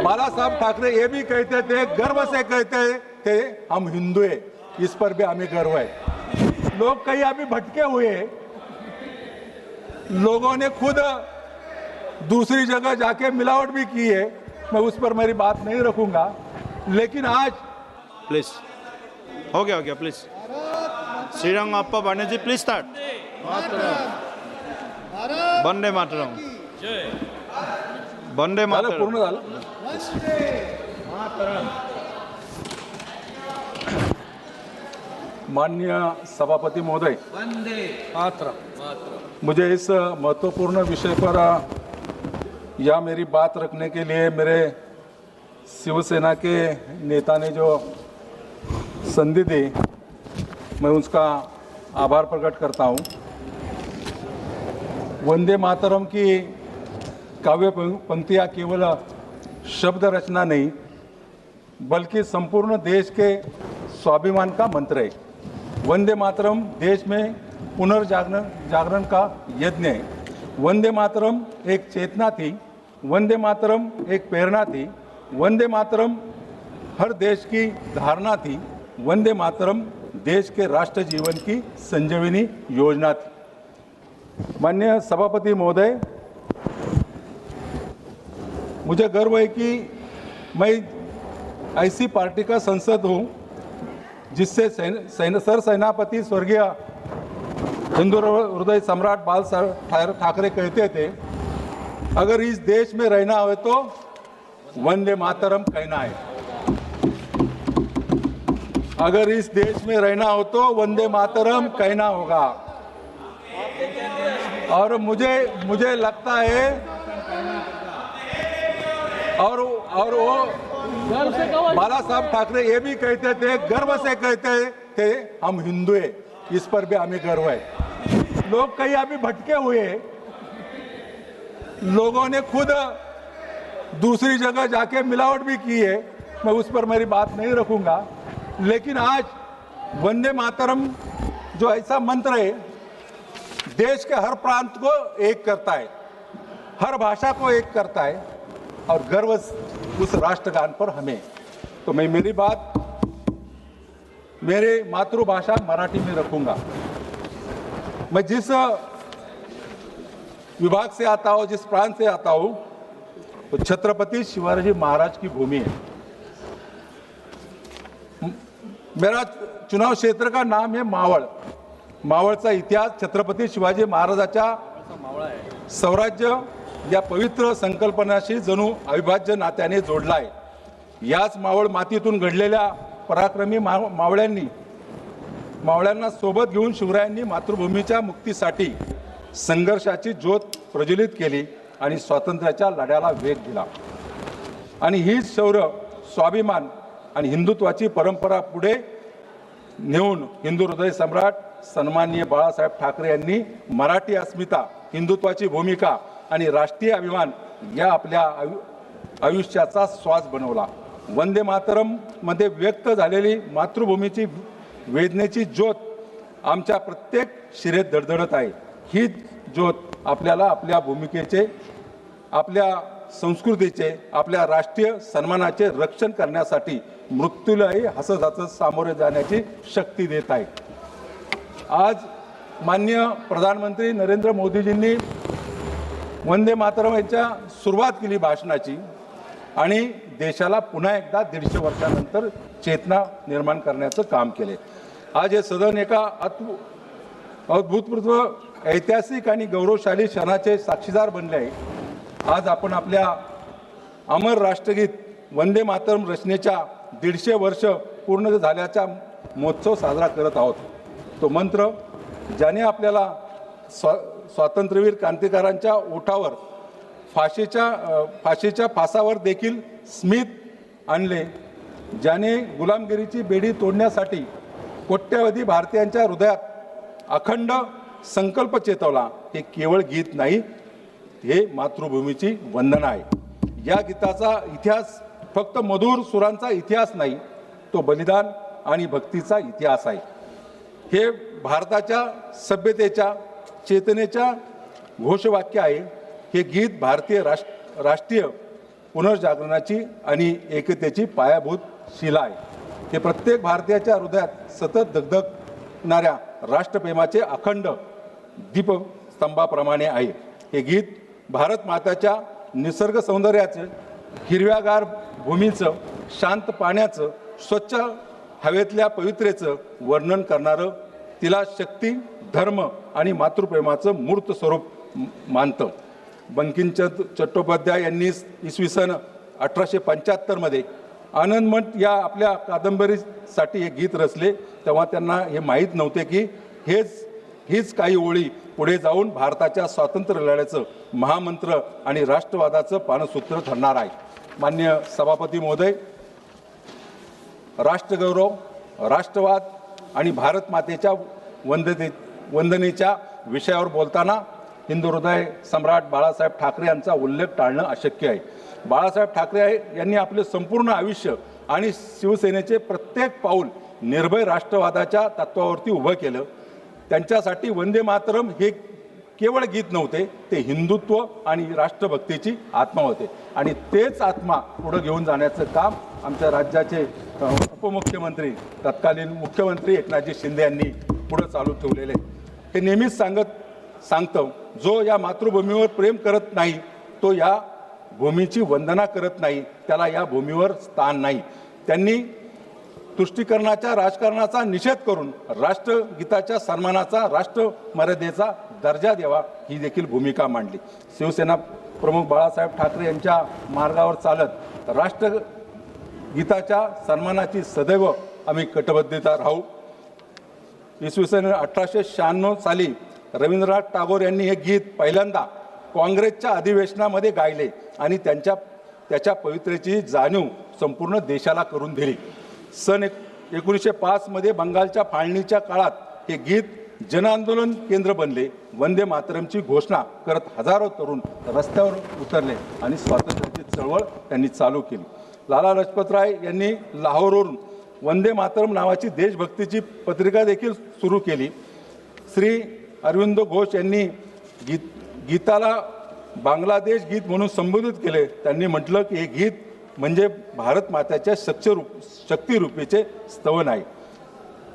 बाला साहब ठाकरे ये भी कहते थे, गर्व से कहते थे हम हिंदू हैं, इस पर भी हमें गर्व है। लोग कहीं अभी भटके हुए हैं, लोगों ने खुद दूसरी जगह जाके मिलावट भी की है, मैं उस पर मेरी बात नहीं रखूंगा। लेकिन आज प्लीज हो गया please Shrirang Appa Banerjee please start Vande Mataram Vande झालं, मातरम पूर्ण झालं। माननीय सभापति महोदय, मुझे इस महत्वपूर्ण विषय पर या मेरी बात रखने के लिए मेरे शिवसेना के नेता ने जो संधि दी, मैं उसका आभार प्रकट करता हूं। वंदे मातरम की काव्य पंक्तियाँ केवल शब्द रचना नहीं, बल्कि संपूर्ण देश के स्वाभिमान का मंत्र है। वंदे मातरम देश में पुनर्जागरण का यज्ञ है। वंदे मातरम एक चेतना थी, वंदे मातरम एक प्रेरणा थी, वंदे मातरम हर देश की धारणा थी, वंदे मातरम देश के राष्ट्र जीवन की संजीवनी योजना थी। माननीय सभापति महोदय, मुझे गर्व है कि मैं ऐसी पार्टी का सांसद हूँ जिससे सर सेनापति स्वर्गीय हिंदू हृदय सम्राट बाल साहब ठाकरे कहते थे, अगर इस देश में रहना हो तो वंदे मातरम कहना है। अगर इस देश में रहना हो तो वंदे मातरम कहना होगा। और मुझे लगता है और वो बाला साहब ठाकरे ये भी कहते थे, गर्व से कहते थे हम हिंदू हैं, इस पर भी हमें गर्व है। लोग कहीं अभी भटके हुए हैं, लोगों ने खुद दूसरी जगह जाके मिलावट भी की है, मैं उस पर मेरी बात नहीं रखूंगा। लेकिन आज वंदे मातरम जो ऐसा मंत्र है, देश के हर प्रांत को एक करता है, हर भाषा को एक करता है और गर्व उस राष्ट्रगान पर हमें। तो मैं मेरी बात मेरे मातृभाषा मराठी में रखूंगा। मैं जिस विभाग से आता हूं, जिस प्रांत से आता हूं, तो छत्रपति शिवाजी महाराज की भूमि है। मेरा चुनाव क्षेत्र का नाम है मावळ। मावळचा इतिहास छत्रपती शिवाजी महाराजांच्या स्वराज्य या पवित्र संकल्पनाशी जणू अविभाज्य नात्याने जोडला आहे। याच मावळ मातीतून घडलेल्या पराक्रमी मावळ्यांना सोबत घेऊन शिवरायांनी मातृभूमीच्या मुक्तीसाठी संघर्षाची ज्योत प्रज्वलित केली आणि स्वातंत्र्याच्या लढ्याला वेग दिला। आणि हीच शौर्य, स्वाभिमान आणि हिंदुत्वाची परंपरा पुढे नेऊन हिंदू हृदय सम्राट सन्माननीय बाळासाहेब ठाकरे यांनी मराठी अस्मिता, हिंदुत्वाची भूमिका आणि राष्ट्रीय अभिमान या आपल्या आयुष्याचा श्वास बनवला। वंदे मातरम मध्ये व्यक्त झालेली मातृभूमीची वेदनेची ज्योत आमच्या प्रत्येक शिरेत धडधडत आहे। ही ज्योत आपल्याला आपल्या भूमिकेचे, आपल्या संस्कृतीचे, आपल्या राष्ट्रीय सन्मानाचे रक्षण करण्यासाठी मृत्यूलाही हसत हसत सामोरे जाण्याची शक्ती देत आहे। आज माननीय प्रधानमंत्री नरेंद्र मोदीजींनी वंदे मातरम यांच्या सुरुवात केली भाषणाची आणि देशाला पुन्हा एकदा 150 वर्षानंतर चेतना निर्माण करण्याचं काम केले। आज हे सदन एका अभूतपूर्व ऐतिहासिक आणि गौरवशाली क्षणाचे साक्षीदार बनले आहे। आज आपण आपल्या अमर राष्ट्रगीत वंदे मातरम रचनेच्या 150 वर्ष पूर्ण झाल्याचा महोत्सव साजरा करत आहोत। तो मंत्र ज्याने आपल्याला स्वातंत्र्यवीर क्रांतिकारांच्या ओठावर फाशीच्या फासावर देखील स्मित आणले, ज्याने गुलामगिरीची बेडी तोडण्यासाठी कोट्यावधी भारतीयांच्या हृदयात अखंड संकल्प चेतवला, हे केवळ गीत नाही, हे मातृभूमीची वंदना आहे। या गीताचा इतिहास फक्त मधुर सुरांचा इतिहास नाही, तो बलिदान आणि भक्तीचा इतिहास आहे। हे भारताच्या सभ्यतेच्या चेतनेच्या घोषवाक्य आहे। हे गीत भारतीय राष्ट्रीय पुनर्जागरणाची आणि एकतेची पायाभूत शिला आहे. हे प्रत्येक भारतीयाच्या हृदयात सतत धगधगणाऱ्या राष्ट्रप्रेमाचे अखंड दीपस्तंभाप्रमाणे आहे. हे गीत भारत माताच्या निसर्ग सौंदर्याचं, हिरव्यागार भूमीचं, शांत पाण्याचं, स्वच्छ हवेतल्या पवित्रेचं वर्णन करणारं, तिला शक्ती, धर्म आणि मातृप्रेमाचं मूर्त स्वरूप मानतं. बंकिमचंद्र चट्टोपाध्याय यांनी इसवी सन 1875 आनंदमठ या आपल्या कादंबरीसाठी हे गीत रचले. तेव्हा त्यांना हे माहीत नव्हते की हीच काही ओळी पुढे जाऊन भारताच्या स्वातंत्र्य लढ्याचं महामंत्र आणि राष्ट्रवादाचं पानसूत्र ठरणार आहे. मान्य सभापती महोदय, राष्ट्रगौरव, राष्ट्रवाद आणि भारत मातेच्या वंदनेच्या विषयावर बोलताना हिंदू हृदय सम्राट बाळासाहेब ठाकरे यांचा उल्लेख टाळणं अशक्य आहे. बाळासाहेब ठाकरे यांनी आपले संपूर्ण आयुष्य आणि शिवसेनेचे प्रत्येक पाऊल निर्भय राष्ट्रवादाच्या तत्वावरती उभं केलं. त्यांच्यासाठी वंदे मातरम हे केवळ गीत नव्हते, ते हिंदुत्व आणि राष्ट्रभक्तीची आत्मा होते. आणि तेच आत्मा पुढे घेऊन जाण्याचं काम आमच्या राज्याचे उपमुख्यमंत्री, तत्कालीन मुख्यमंत्री एकनाथजी शिंदे यांनी पुढे चालू ठेवलेले. हे नेहमीच सांगतो, जो या मातृभूमीवर प्रेम करत नाही तो या भूमीची वंदना करत नाही, त्याला या भूमीवर स्थान नाही. त्यांनी तुष्टीकरणाच्या राजकारणाचा निषेध करून राष्ट्रगीताच्या सन्मानाचा, राष्ट्र मर्यादेचा दर्जा द्यावा ही देखील भूमिका मांडली. शिवसेना प्रमुख बाळासाहेब ठाकरे यांच्या मार्गावर चालत राष्ट्रगीताच्या सन्मानाची सदैव आम्ही कटिबद्धता राहू. इसवी सन 1896 साली रवींद्रनाथ टागोर यांनी हे गीत पहिल्यांदा काँग्रेसच्या अधिवेशनामध्ये गायले आणि त्याच्या पवित्रेची जाणीव संपूर्ण देशाला करून दिली. सन 1905 बंगालच्या फाळणीच्या काळात हे गीत जनआंदोलन केंद्र बनले. वंदे मातरमची घोषणा करत हजारो तरुण रस्त्यावर उतरले आणि स्वातंत्र्याची चळवळ त्यांनी चालू केली. लाला लजपतराय यांनी लाहोरवरून वंदे मातरम नावाची देशभक्तीची पत्रिका देखील सुरू केली. श्री अरविंद घोष यांनी गीताला बांगलादेश गीत म्हणून संबोधित केले. त्यांनी म्हटलं की हे गीत म्हणजे भारत माताच्या शक्तिरूपीचे स्तवन आहे.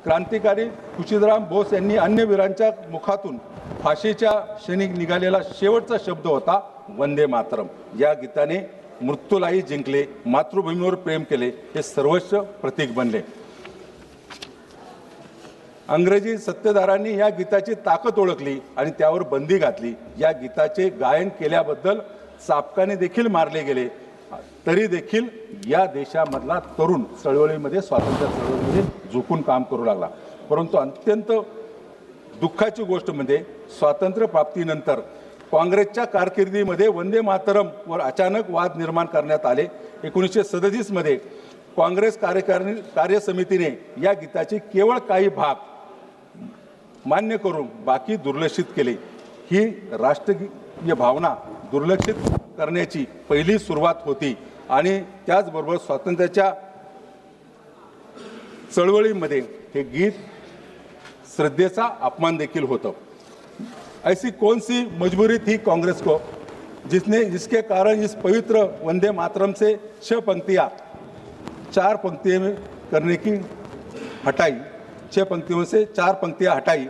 क्रांतिकारी खुशीराम बोस यांनी अन्य वीरांच्या मुखातून फाशीच्या क्षणी निघालेला शेवटचा शब्द होता वंदे मातरम. या गीताने मृत्यूलाही जिंकले, मातृभूमीवर प्रेम केले, हे सर्वस्व प्रतीक बनले. अंग्रेजी सत्तेधाऱ्यांनी या गीताची ताकद ओळखली आणि त्यावर बंदी घातली. या गीताचे गायन केल्याबद्दल चाबकाने देखील मारले गेले. तरी देखील या देशामधला तरुण स्वातंत्र्य चळवळीमध्ये झुकून काम करू लागला. परंतु अत्यंत दुःखाची गोष्ट म्हणजे स्वातंत्र्य प्राप्तीनंतर काँग्रेसच्या कारकिर्दीमध्ये वंदे मातरमवर अचानक वाद निर्माण करण्यात आले. 1937 काँग्रेस कार्यसमितीने या गीताचे केवळ काही भाग मान्य करून बाकी दुर्लक्षित केले. ही राष्ट्रीय भावना दुर्लक्षित करण्याची पहिली सुरुवात होती आणि त्याचबरोबर स्वातंत्र्याच्या चळवळीमध्ये हे गीत श्रद्धेचा अपमान देखील होतं. ऐसी कौन सी मजबूरी थी कांग्रेस को जिसके कारण इस पवित्र वंदे मातरम से 6 पंक्तियां 4 पंक्तियों में करने की हटाई. 6 पंक्तियों से 4 पंक्तियां हटाई.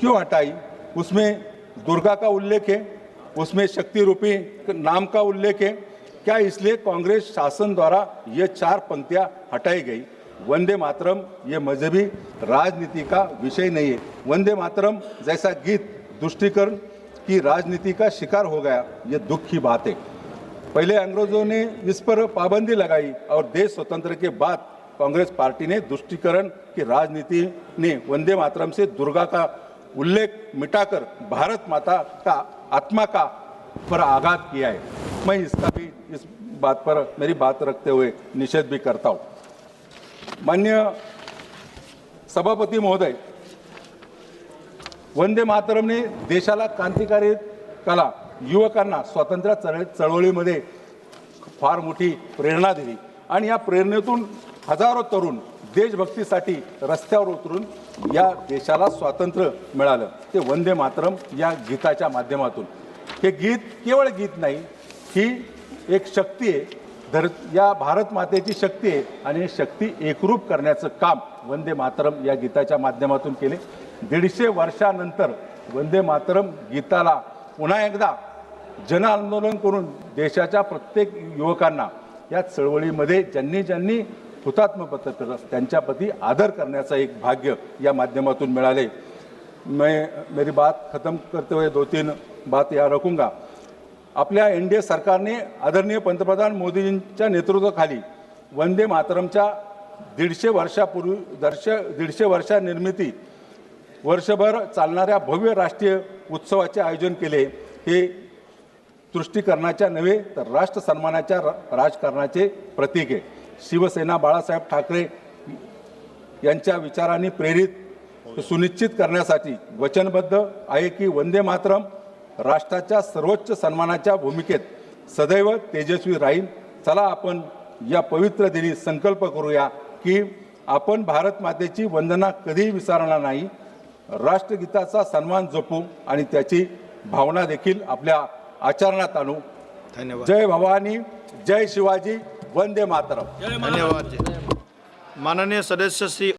क्यों हटाई? उसमें दुर्गा का उल्लेख है, उसमें शक्ति रूपी नाम का उल्लेख है. क्या इसलिए कांग्रेस शासन द्वारा ये 4 पंक्तियां हटाई गई? वंदे मातरम ये मजहबी राजनीति का विषय नहीं है. वंदे मातरम जैसा गीत तुष्टीकरण की राजनीति का शिकार हो गया, ये दुख की बात है. पहले अंग्रेजों ने इस पर पाबंदी लगाई और देश स्वतंत्र के बाद कांग्रेस पार्टी ने तुष्टीकरण की राजनीति ने वंदे मातरम से दुर्गा का उल्लेख मिटाकर भारत माता का आत्मा का पर आघात किया है. मैं इसका भी इस बात पर मेरी बात रखते हुए निषेध भी करता हूँ. माननीय सभापती महोदय, वंदे मातरमने देशाला क्रांतिकारी कला युवकांना स्वातंत्र्य चळवळीमध्ये फार मोठी प्रेरणा दिली आणि या प्रेरणेतून हजारो तरुण देशभक्तीसाठी रस्त्यावर उतरून या देशाला स्वातंत्र्य मिळालं. ते वंदे मातरम या गीताच्या माध्यमातून. हे गीत केवळ गीत नाही, ही एक शक्ती आहे, या भारत मातेची शक्ती आहे आणि ही शक्ती एकरूप करण्याचं काम वंदे मातरम या गीताच्या माध्यमातून केले. 150 वर्षानंतर वंदे मातरम गीताला पुन्हा एकदा जन आंदोलन करून देशाच्या प्रत्येक युवकांना या चळवळीमध्ये ज्यांनी हुतात्मा पत्करलं त्यांच्याप्रती आदर करण्याचं एक भाग्य या माध्यमातून मिळाले. मैं मेरी बात ख़त्म करते हुए 2-3 बात यहाँ रखूँगा. आपल्या NDA सरकारने आदरणीय पंतप्रधान मोदींच्या नेतृत्वाखाली वंदे मातरमच्या 150 वर्षा निर्मिती वर्षभर चालणाऱ्या भव्य राष्ट्रीय उत्सवाचे आयोजन केले. हे तुष्टीकरणाच्या नव्हे तर राष्ट्र सन्मानाच्या राजकारणाचे प्रतीक आहे. शिवसेना बाळासाहेब ठाकरे यांच्या विचारांनी प्रेरित सुनिश्चित करण्यासाठी वचनबद्ध आहे की वंदे मातरम राष्ट्राच्या सर्वोच्च सन्मानाच्या भूमिकेत सदैव तेजस्वी राहील. चला आपण या पवित्र दिनी संकल्प करूया की आपण भारत मातेची वंदना कधीही विसरणार नाही, राष्ट्रगीताचा सन्मान जपू आणि त्याची भावना देखील आपल्या आचरणात आणू. धन्यवाद. जय भवानी, जय शिवाजी, वंदे मातरम. धन्यवाद. माननीय सदस्य श्री